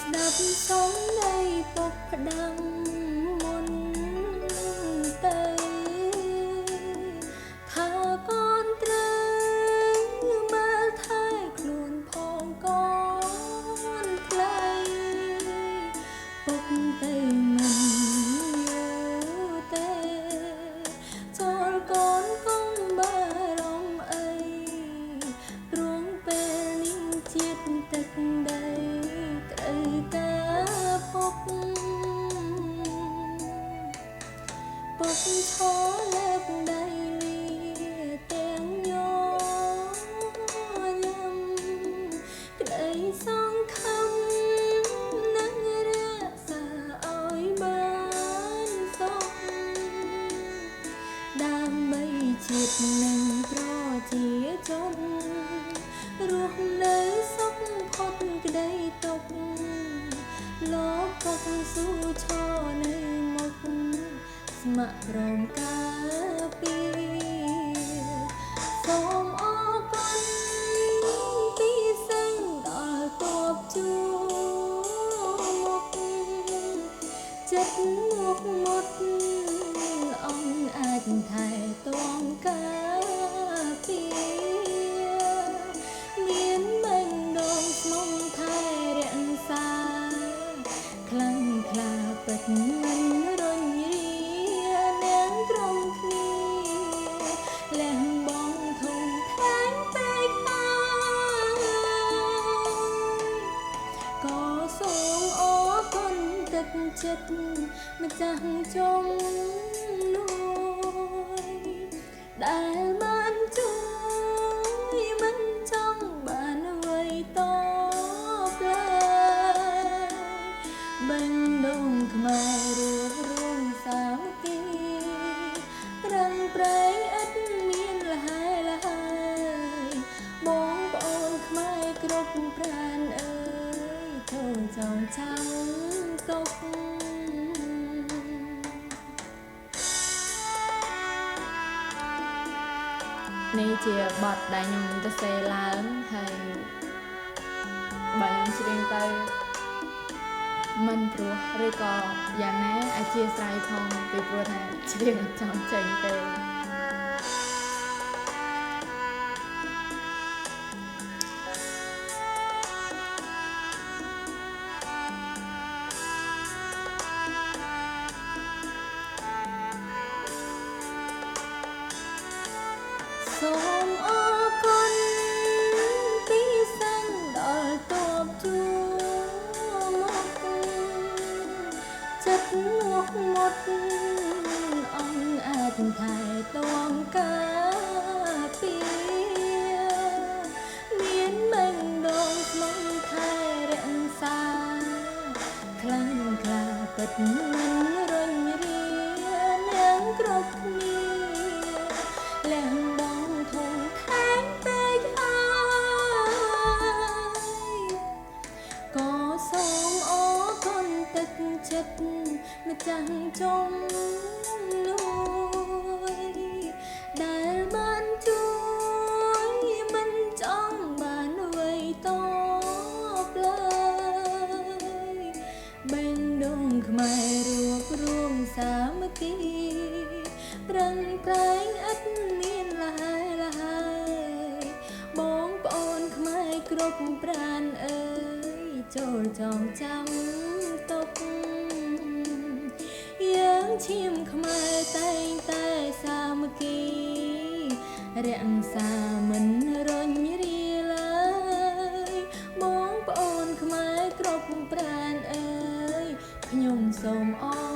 ស្ដាប់សំដីពុកផ្ដាំមុនទៅថាកូនត្រូវមើលថែខ្លួនផងកូនផ្លៃពុកទៅមិនយល់ទេចូលកូនកុំបារម្ភអីព្រោះពេលនេះជាតិទឹកដីត្រូវការពុកឈរលើកដៃលាទាំងញញឹមក្ដីសង្ឃឹមនឹងរក្សាឲ្យបានសុខដើម្បីជាតិនឹងប្រជាជនរស់នៅសុខផុតក្ដីទុក្ខលោកពុកស៊ូឈរនៅមុខស្ម័គ្រព្រមការពារសូមអរគុណពីសិនដល់តបជួមុខចិត្តមុខមុតអង្គអាចថែទាំការពារមានមិនដងស្មុំថែរក្សាខ្លាំងក្លាពិតមិនរញរានាងក្រុមគ្នាលះបងធំខ្លាំងពេកហើយក៏សូមអរគុណទឹកចិត្តម្ចាស់ជុំនួយដែលបានជួយមិនចង់បានអ្វីតបឡើយបេះដូងខ្មែររួបរวมសាមគ្គីប្រឹងប្រែងឥតមានលហែលហើយបងប្អូនខ្មែរគ្រប់ប្រានអើយចូលចងចាំទុកនេះជាបទដែលខ្ញុំទៅសេឡើងហើយបើខ្ញុំច្រៀងទៅមិនព្រោះឬក៏យ៉ាងណាអធិស្ឋានផងពីព្រោះថាច្រៀងអត់ចង់ចេញទេសូមអរគុណពីសិនដល់តបជួមុខចិត្តមុខមុតអង្គអាចថែទាំការពារមានមិនដងស្មុំថែរក្សាខ្លាំងក្លាពិតមិនរញរានាងគ្រប់គ្នាលះបងធំខ្លាំងពេកហើយក៏សូមអរគុណទឹកចិត្តម្ចាស់ជុំនួយដែលបានជួយមិនចង់បានអ្វីតបឡើយបេះដូងខ្មែររួបរวมសាមគ្គីប្រឹងប្រែងឥតមានលហែលហើយបងប្អូនខ្មែរគ្រប់ប្រានអើយចូលចងចាំទុកយើងឈាមខ្មែរតែងតែសាមគ្គីរក្សាមិនរញរាឡើយបងប្អូនខ្មែរគ្រប់ប្រានអើយខ្ញុំសូមអរ